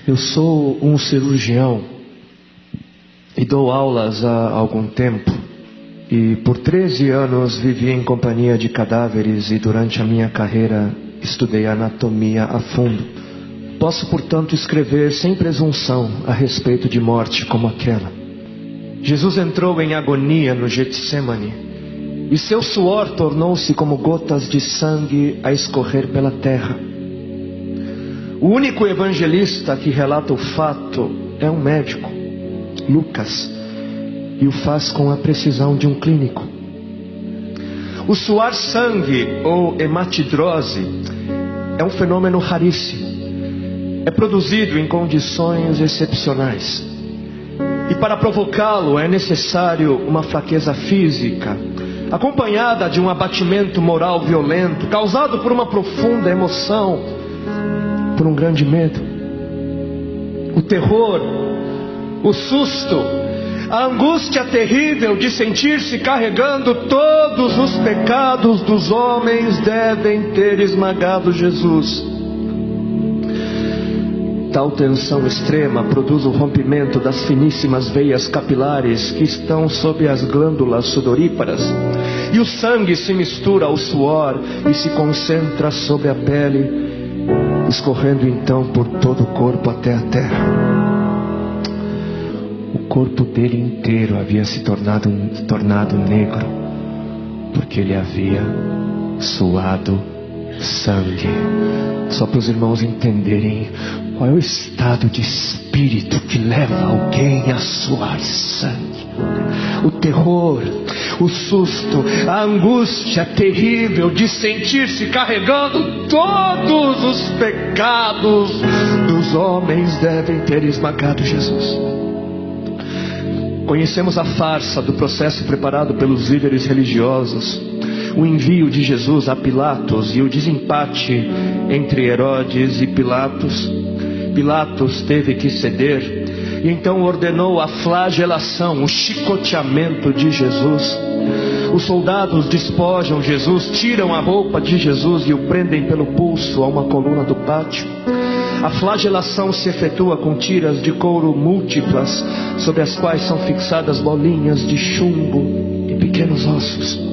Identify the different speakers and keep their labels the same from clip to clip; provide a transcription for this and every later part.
Speaker 1: Eu sou um cirurgião e dou aulas há algum tempo. E por 13 anos vivi em companhia de cadáveres e durante a minha carreira estudei anatomia a fundo. Posso, portanto, escrever sem presunção a respeito de morte como aquela. Jesus entrou em agonia no Getsemane e seu suor tornou-se como gotas de sangue a escorrer pela terra. O único evangelista que relata o fato é um médico, Lucas, e o faz com a precisão de um clínico. O suar sangue, ou hematidrose, é um fenômeno raríssimo. É produzido em condições excepcionais. E para provocá-lo é necessário uma fraqueza física, acompanhada de um abatimento moral violento, causado por uma profunda emoção, por um grande medo. O terror, o susto, a angústia terrível de sentir-se carregando todos os pecados dos homens devem ter esmagado Jesus. Tal tensão extrema produz o rompimento das finíssimas veias capilares que estão sob as glândulas sudoríparas, e o sangue se mistura ao suor e se concentra sobre a pele, escorrendo então por todo o corpo até a terra. O corpo dele inteiro havia se tornado negro, porque ele havia suado sangue. Só para os irmãos entenderem qual é o estado de espírito que leva alguém a suar sangue. O terror, o susto, a angústia terrível de sentir-se carregando todos os pecados dos homens devem ter esmagado Jesus. Conhecemos a farsa do processo preparado pelos líderes religiosos, o envio de Jesus a Pilatos e o desempate entre Herodes e Pilatos. Pilatos teve que ceder e então ordenou a flagelação, o chicoteamento de Jesus. Os soldados despojam Jesus, tiram a roupa de Jesus e o prendem pelo pulso a uma coluna do pátio. A flagelação se efetua com tiras de couro múltiplas, sobre as quais são fixadas bolinhas de chumbo e pequenos ossos.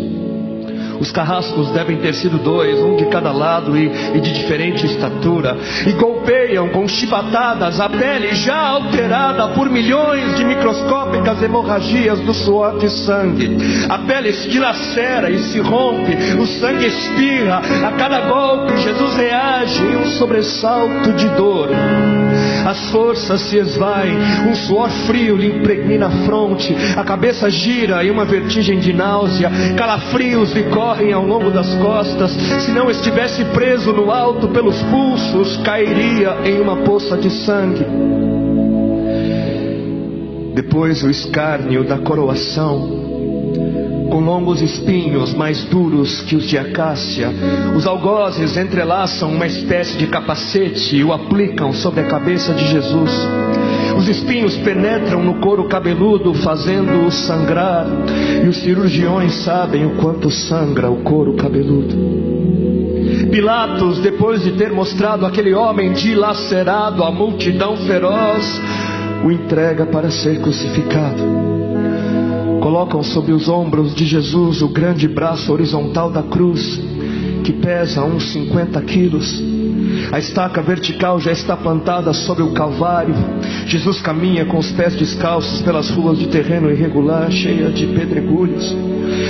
Speaker 1: Os carrascos devem ter sido 2, um de cada lado e de diferente estatura, e golpeiam com chibatadas a pele já alterada por milhões de microscópicas hemorragias do suor de sangue. A pele se dilacera e se rompe, o sangue espirra. A cada golpe Jesus reage em um sobressalto de dor. As forças se esvaem, um suor frio lhe impregna a fronte, a cabeça gira em uma vertigem de náusea, calafrios lhe correm ao longo das costas. Se não estivesse preso no alto pelos pulsos, cairia em uma poça de sangue. Depois o escárnio da coroação, com longos espinhos mais duros que os de acácia. Os algozes entrelaçam uma espécie de capacete e o aplicam sobre a cabeça de Jesus. Os espinhos penetram no couro cabeludo, fazendo-o sangrar, e os cirurgiões sabem o quanto sangra o couro cabeludo. Pilatos, depois de ter mostrado aquele homem dilacerado à multidão feroz, o entrega para ser crucificado. Colocam sobre os ombros de Jesus o grande braço horizontal da cruz, que pesa uns 50 quilos. A estaca vertical já está plantada sobre o Calvário. Jesus caminha com os pés descalços pelas ruas de terreno irregular, cheia de pedregulhos.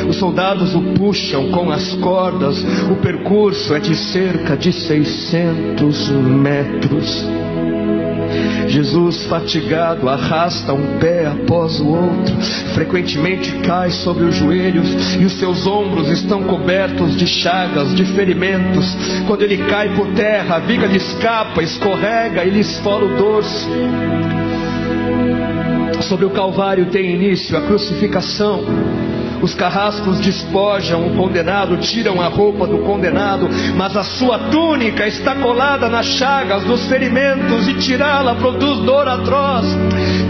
Speaker 1: Os soldados o puxam com as cordas. O percurso é de cerca de 600 metros. Jesus, fatigado, arrasta um pé após o outro, frequentemente cai sobre os joelhos e os seus ombros estão cobertos de chagas, de ferimentos. Quando ele cai por terra, a viga lhe escapa, escorrega e lhe esfola o dorso. Sobre o Calvário tem início a crucificação. Os carrascos despojam o condenado, tiram a roupa do condenado, mas a sua túnica está colada nas chagas dos ferimentos, e tirá-la produz dor atroz.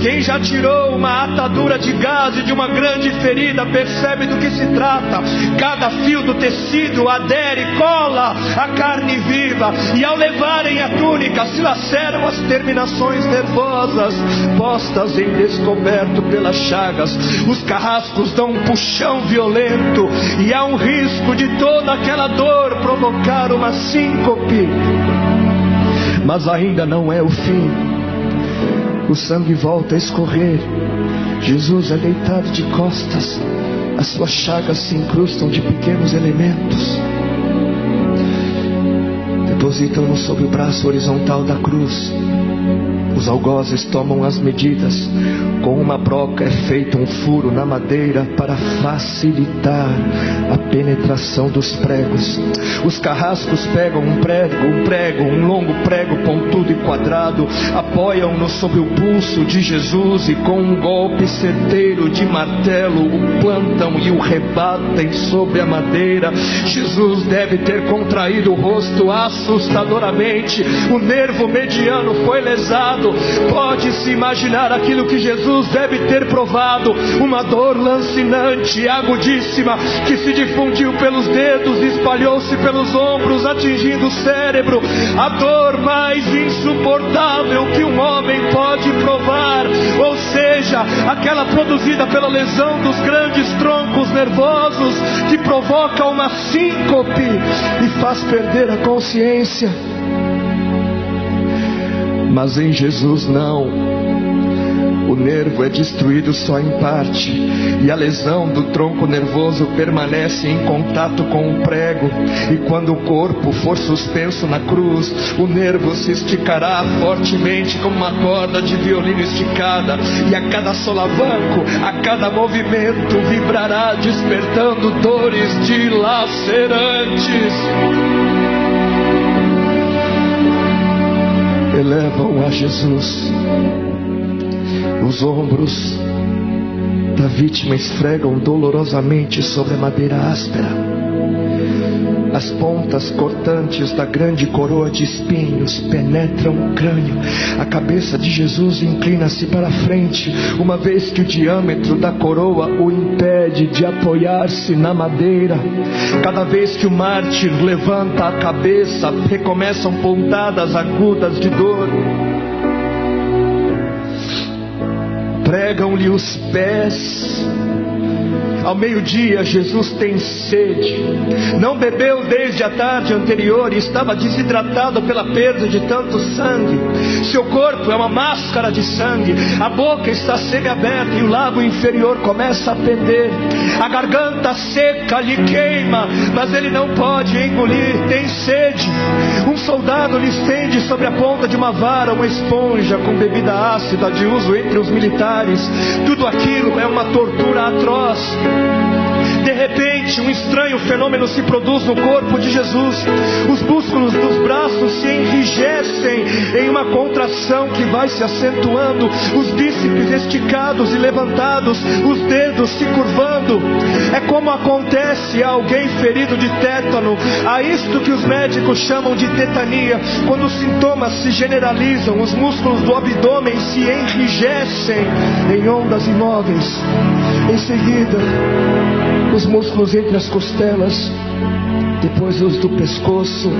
Speaker 1: Quem já tirou uma atadura de gás de uma grande ferida percebe do que se trata. Cada fio do tecido adere e cola a carne viva, e ao levarem a túnica se laceram as terminações nervosas postas em descoberto pelas chagas. Os carrascos dão um puxão violento, e há um risco de toda aquela dor provocar uma síncope. Mas ainda não é o fim. O sangue volta a escorrer. Jesus é deitado de costas. As suas chagas se incrustam de pequenos elementos. Depositam-no sobre o braço horizontal da cruz. Os algozes tomam as medidas. Com uma broca é feito um furo na madeira para facilitar a penetração dos pregos. Os carrascos pegam um prego, um longo prego pontudo e quadrado, apoiam-no sobre o pulso de Jesus, e com um golpe certeiro de martelo o plantam e o rebatem sobre a madeira. Jesus deve ter contraído o rosto assustadoramente. O nervo mediano foi lesado. Pode-se imaginar aquilo que Jesus deve ter provado: uma dor lancinante e agudíssima que se difundiu pelos dedos, espalhou-se pelos ombros, atingindo o cérebro. A dor mais insuportável que um homem pode provar, ou seja, aquela produzida pela lesão dos grandes troncos nervosos, que provoca uma síncope e faz perder a consciência. Mas em Jesus não. O nervo é destruído só em parte, e a lesão do tronco nervoso permanece em contato com o prego. E quando o corpo for suspenso na cruz, o nervo se esticará fortemente como uma corda de violino esticada, e a cada solavanco, a cada movimento, vibrará despertando dores dilacerantes. Elevam a Jesus. Os ombros da vítima esfregam dolorosamente sobre a madeira áspera. As pontas cortantes da grande coroa de espinhos penetram o crânio. A cabeça de Jesus inclina-se para a frente, uma vez que o diâmetro da coroa o impede de apoiar-se na madeira. Cada vez que o mártir levanta a cabeça, recomeçam pontadas agudas de dor. Pregam-lhe os pés. Ao meio-dia, Jesus tem sede. Não bebeu desde a tarde anterior e estava desidratado pela perda de tanto sangue. Seu corpo é uma máscara de sangue. A boca está semiaberta e o lábio inferior começa a pender. A garganta seca lhe queima, mas ele não pode engolir. Tem sede. Um soldado lhe estende sobre a ponta de uma vara uma esponja com bebida ácida de uso entre os militares. Tudo aquilo é uma tortura atroz. De repente, um estranho fenômeno se produz no corpo de Jesus. Os músculos dos braços se enrijecem em uma contração que vai se acentuando. Os bíceps esticados e levantados, os dedos se curvando. É como acontece a alguém ferido de tétano. A isto que os médicos chamam de tetania. Quando os sintomas se generalizam, os músculos do abdômen se enrijecem em ondas imóveis. Em seguida, os músculos entre as costelas, depois os do pescoço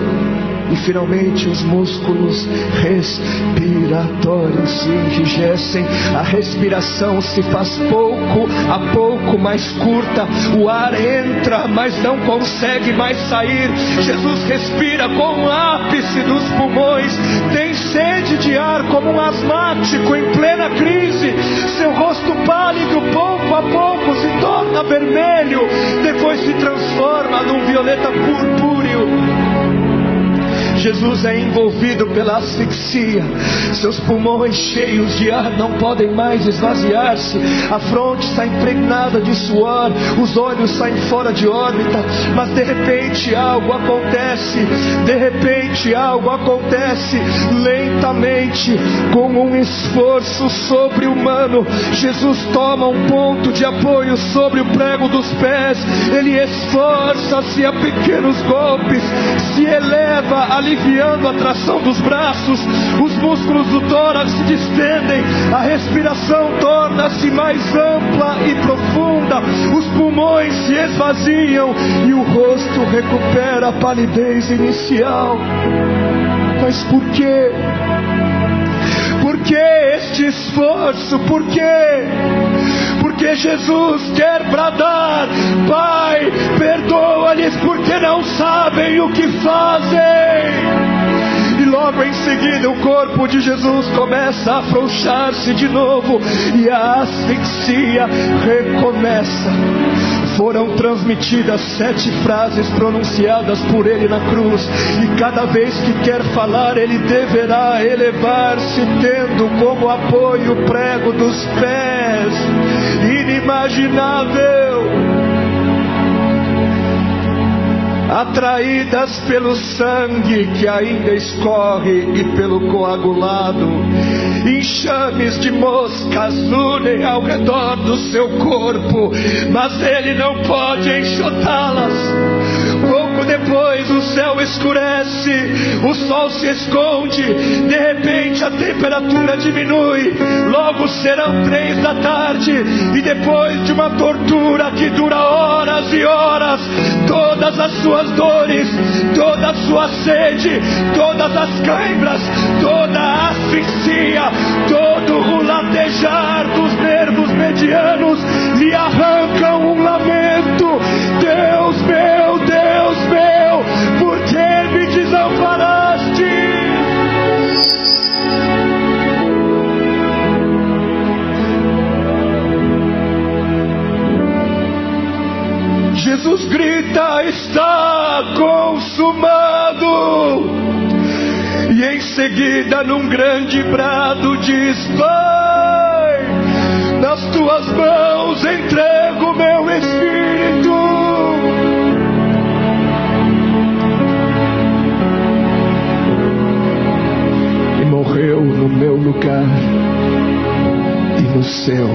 Speaker 1: e finalmente os músculos respiratórios se enrijecem. A respiração se faz pouco a pouco mais curta. O ar entra, mas não consegue mais sair. Jesus respira com o ápice dos pulmões. Tem sede de ar como um asmático em plena crise. Seu rosto pálido pouco a pouco se torna vermelho, depois se transforma num violeta purpúreo. Jesus é envolvido pela asfixia. Seus pulmões cheios de ar não podem mais esvaziar-se. A fronte está impregnada de suor, os olhos saem fora de órbita. Mas de repente algo acontece. De repente algo acontece. Lentamente, com um esforço sobre-humano, Jesus toma um ponto de apoio sobre o prego dos pés. Ele esforça-se a pequenos golpes, se eleva, aliviando a tração dos braços. Os músculos do tórax se distendem, a respiração torna-se mais ampla e profunda, os pulmões se esvaziam e o rosto recupera a palidez inicial. Mas por quê? Por que este esforço? Por quê? Porque Jesus quer bradar: Pai, perdoa-lhes porque não sabem o que fazem. E logo em seguida o corpo de Jesus começa a afrouxar-se de novo e a asfixia recomeça. Foram transmitidas 7 frases pronunciadas por ele na cruz, e cada vez que quer falar ele deverá elevar-se, tendo como apoio o prego dos pés. Inimaginável! Atraídas pelo sangue que ainda escorre e pelo coagulado, enxames de moscas unem ao redor do seu corpo, mas ele não pode enxotá-las. Pouco depois o céu escurece, o sol se esconde, de repente a temperatura diminui. Logo serão 3 da tarde, e depois de uma tortura que dura horas e horas, todas as suas dores, toda a sua sede, todas as cãibras, toda a asfixia, todo o latejar dos nervos medianos lhe arrancam um lamento: Deus meu, por que me desamparaste? Jesus grita: está consumado! E em seguida, num grande brado, diz: Pai, nas tuas mãos entrego meu espírito. E morreu no meu lugar e no seu.